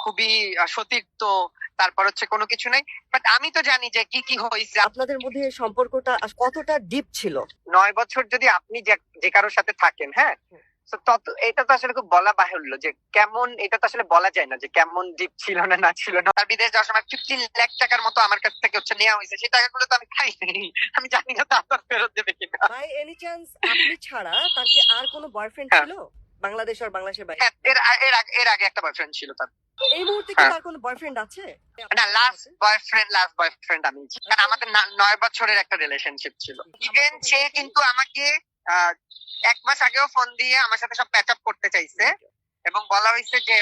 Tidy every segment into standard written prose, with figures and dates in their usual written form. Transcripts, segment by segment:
খুবই সতীর্থ, তারপর হচ্ছে কোনো কিছু নাই। বাট আমি তো জানি যে কি কি হয়েছে। আপনাদের মধ্যে সম্পর্কটা কতটা ডিপ ছিল? 9 বছর যদি আপনি যে কারোর সাথে থাকেন, হ্যাঁ, তো এটা তো আসলে খুব বলা বাহুল্য যে কেমন, এটা তো আসলে বলা যায় না যে কেমন ডিপ ছিল না ছিল না। আর বিদেশ যাওয়ার সময় 15 লাখ টাকার মতো আমার কাছ থেকে হচ্ছে নেওয়া হয়েছে, সেই টাকাগুলো তো আমি খাইনি। আমি জানি না তারপর ফেরত দেবে কিনা। বাই এনি চান্স আপনি ছাড়া তার কি আর কোনো বয়ফ্রেন্ড হ্যাঁ। ছিল বাংলাদেশ আর বাংলাদেশের বাইরে? হ্যাঁ, এর আগে একটা বয়ফ্রেন্ড ছিল তার। এই মুহূর্তে কি হ্যাঁ। তার কোনো বয়ফ্রেন্ড আছে? না, লাস্ট বয়ফ্রেন্ড আমি। কারণ আমাদের 9 বছরের একটা রিলেশনশিপ ছিল। ইভেন সে কিন্তু আমাকে 1 মাস আগেও ফোন দিয়ে আমার সাথে সব প্যাচ আপ করতে চাইছে এবং বলা হয়েছে যে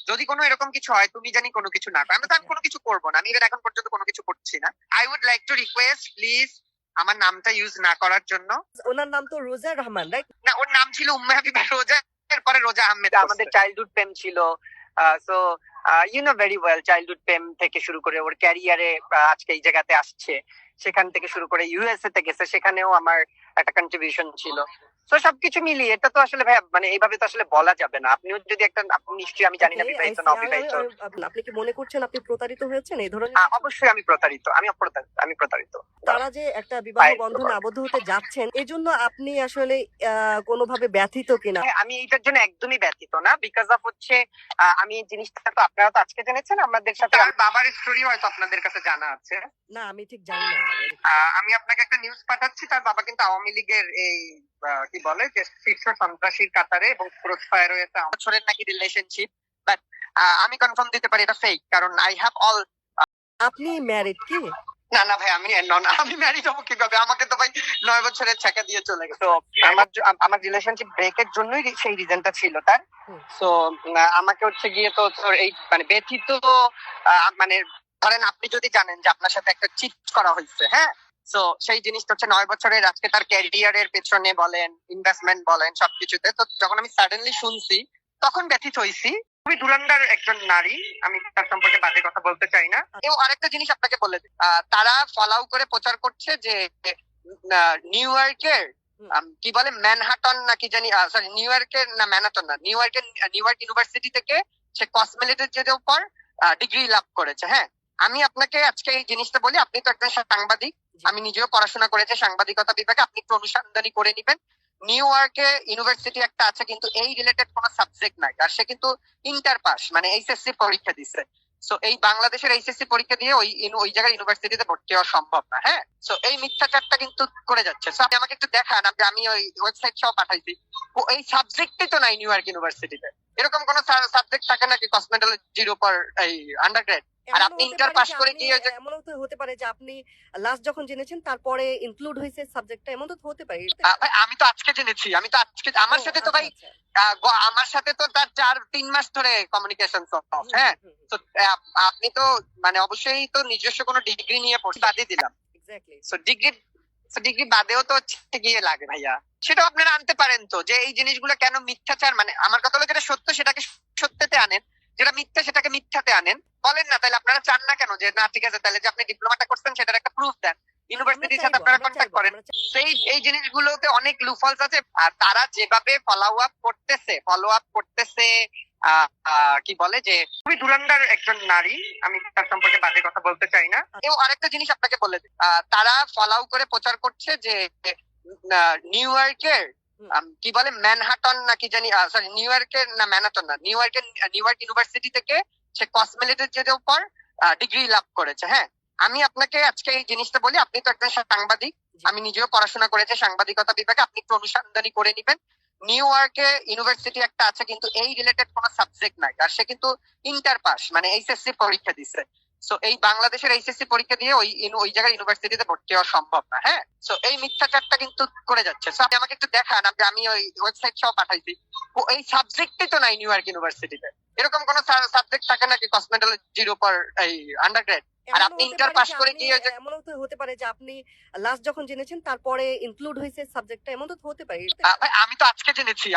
যদি কোনো এরকম কিছু হয় তুমি জানি কোনো কিছু না করো। আমি কোনো কিছু করবো না, আমি এবার এখন পর্যন্ত কোনো কিছু করছি না। I would like to request please আমার নামটা ইউজ না করার জন্য। ওনার নাম তো রোজা রহমান, রাইট? না, ওর নাম ছিল উম্মে হাবিবা রোজা, এরপরে রোজা আহমেদ। আমাদের চাইল্ডহুড প্রেম ছিল। So you know very well, childhood প্রেম থেকে শুরু করে ওর ক্যারিয়ারে আজকে এই জায়গাতে আসছে, সেখান থেকে শুরু করে ইউএসএ তে গেছে, সেখানেও আমার একটা কন্ট্রিবিউশন ছিল। তো সবকিছু মিলিয়ে এটা তো আসলে ভাই মানে এইভাবে তো আসলে বলা যাবে না। আপনিও যদি একটা, আপনি নিশ্চয়ই, আমি জানি না বিবাহিত না অবিবাহিত। আপনি কি মনে করছেন আপনি প্রতারিত হয়েছেন এই ধরনের? অবশ্যই আমি প্রতারিত, আমি প্রতারিত। তারা যে একটা বিবাহ বন্ধনে আবদ্ধ হতে যাচ্ছেন, এজন্য আপনি আসলে কোনোভাবে ব্যথিত কিনা? আমি এইটার জন্য একদমই ব্যথিত না, বিকজ অফ হচ্ছে আমি এই জিনিসটা তো আপনারা তো আজকে জেনেছেন, আমাদের সাথে আমার বাবার স্টোরি হয়তো আপনাদের কাছে জানা আছে। না, আমি ঠিক জানি না। আমি আপনাকে একটা নিউজ পাঠাচ্ছি, তার বাবা কিন্তু আওয়ামী লীগের এই কি বলে যে শীর্ষ সন্ত্রাসীর কাতারে এবং ক্রস ফায়ার হয়েছে। বছরের নাকি রিলেশনশিপ, বাট আমি কনফার্ম দিতে পারি এটা ফেক, কারণ আই হ্যাভ অল। আপনি ম্যারিড কি? না না ভাই, আমি ম্যারিড হবো কিভাবে? আমাকে তো ভাই 9 বছরের ছেঁকা দিয়ে চলে গেছে। তো আমার রিলেশনশিপ ব্রেকের জন্যই সেই রিজনটা ছিল তার। তো আমাকে হচ্ছে গিয়ে তো এই মানে ব্যথিত, মানে ধরেন আপনি যদি জানেন যে আপনার সাথে একটা চিট করা হয়েছে, হ্যাঁ, তো সেই জিনিসটা হচ্ছে 9 বছরের আজকে তার ক্যারিয়ারের পেছনে বলেন, ইনভেস্টমেন্ট বলেন, সবকিছুতে। তো যখন আমি সাডেনলি শুনছি তখন ব্যথিত হয়েছি। খুবই ধুরন্ধর একজন নারী, আমি তার সম্পর্কে বাজে কথা বলতে চাই না। এবং আরেকটা জিনিস আপনাকে বলে দিই, তারা ফলাও করে প্রচার করছে যে নিউ ইয়র্কের কি বলে ম্যানহাটন না কি জানি, সরি নিউ ইয়র্কের না ম্যানহাটন না, নিউ ইয়র্ক ইউনিভার্সিটি থেকে সে কসমেটলজির উপর ডিগ্রি লাভ করেছে। হ্যাঁ, আমি আপনাকে আজকে এই জিনিসটা বলি, আপনি তো একজন সাংবাদিক, আমি নিজেও পড়াশোনা করেছি সাংবাদিকতা বিভাগে, আপনি একটু অনুসন্ধানী করে নিবেন। নিউ ইয়র্কে ইউনিভার্সিটি একটা আছে কিন্তু এই রিলেটেড কোনো সাবজেক্ট নাই, আর সে কিন্তু ইন্টার পাস মানে এইচএসসি পরীক্ষা দিছে। সো এই বাংলাদেশের এইচএসসি পরীক্ষা দিয়ে ওই জায়গায় ইউনিভার্সিটিতে ভর্তি হওয়া সম্ভব না। হ্যাঁ, সো এই মিথ্যাচারটা কিন্তু করে যাচ্ছে। সো আপনি আমাকে একটু দেখান, আমি ওই ওয়েবসাইট সহ পাঠাইছি, এই সাবজেক্টই তো নাই নিউ ইয়র্ক ইউনিভার্সিটিতে। এরকম কোন সাবজেক্ট থাকে নাকি কসমেটলজির উপর এই আন্ডারগ্রেড? আর আপনি ইন্টার পাস করে গিয়ে এমনও তো হতে পারে যে আপনি লাস্ট যখন জেনেছেন তারপরে ইনক্লুড হয়েছে সাবজেক্টটা, এমন তো হতে পারে। ভাই আমি তো আজকে জেনেছি, আমার সাথে তো ভাই আমার সাথে তো তার 4-3 মাস ধরে কমিউনিকেশন অফ। হ্যাঁ, তো আপনি তো মানে অবশ্যই তো নিজস্ব কোনো ডিগ্রি নিয়ে বাদই দিলাম। সো ডিগ্রি বাদেও তো হচ্ছে গিয়ে লাগে ভাইয়া, সেটাও আপনারা আনতে পারেন তো, যে এই জিনিসগুলো কেন মিথ্যাচার, মানে আমার কথা হলো যেটা সত্য সেটাকে সত্যতে আনেন, যেটা মিথ্যা সেটাকে মিথ্যাতে আনেন। বলেন না তাহলে আপনারা চান না কেন যে না ঠিক আছে তাহলে যে আপনি ডিপ্লোমাটা করছেন সেটার একটা প্রুফ দেন, ইউনিভার্সিটির সাথে আপনারা কন্ট্যাক্ট করেন। সেই এই জিনিসগুলোতে অনেক লুফলস আছে, আর তারা যেভাবে ফলো আপ করতেছে কি বলে যে খুবই ধুরন্ধর একজন নারী, আমি তার সম্পর্কে বাজে কথা বলতে চাই না। এবং আরেকটা জিনিস আপনাকে বলে দিই, তারা ফলাও করে প্রচার করছে যে নিউ ইয়র্কের কি বলে ম্যানহাটন না কি জানি, সরি নিউ ইয়র্কের না ম্যানহাটন না, নিউ ইয়র্ক ইউনিভার্সিটি থেকে সে কসমেটলজির উপর ডিগ্রি লাভ করেছে। হ্যাঁ, আমি আপনাকে আজকে এই জিনিসটা বলি, আপনি তো একজন সাংবাদিক, আমি নিজেও পড়াশোনা করেছি সাংবাদিকতা বিভাগে, আপনি একটু অনুসন্ধানী করে নিবেন। নিউ ইয়র্কে ইউনিভার্সিটি একটা আছে কিন্তু এই রিলেটেড কোনো সাবজেক্ট নাই, আর সে কিন্তু ইন্টার পাস মানে এইচএসসি পরীক্ষা দিছে। সো এই বাংলাদেশের এইচএসসি পরীক্ষা দিয়ে ওই জায়গায় ইউনিভার্সিটিতে ভর্তি হওয়া সম্ভব না। হ্যাঁ, সো এই মিথ্যাচারটা কিন্তু করে যাচ্ছে। সো আপনি আমাকে একটু দেখান, আমি ওই ওয়েবসাইট সহ পাঠাইছি, এই সাবজেক্টই তো নাই নিউ ইয়র্ক ইউনিভার্সিটিতে। এরকম কোন সাবজেক্ট থাকে নাকি কসমেটলজির উপর এই আন্ডারগ্রেড? আর আপনি ইন্টার পাস করে গিয়ে এমনও তো হতে পারে যে আপনি লাস্ট যখন জেনেছেন তারপরে ইনক্লুড হয়েছে সাবজেক্টটা, এমন তো হতে পারে। ভাই আমি তো আজকে জেনেছি,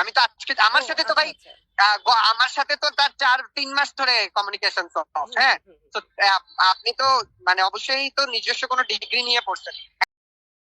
আমার সাথে তো ভাই আমার সাথে তো তার 4-3 মাস ধরে কমিউনিকেশন অফ। হ্যাঁ, তো আপনি তো মানে অবশ্যই তো নিজস্ব কোনো ডিগ্রি নিয়ে পড়ছেন।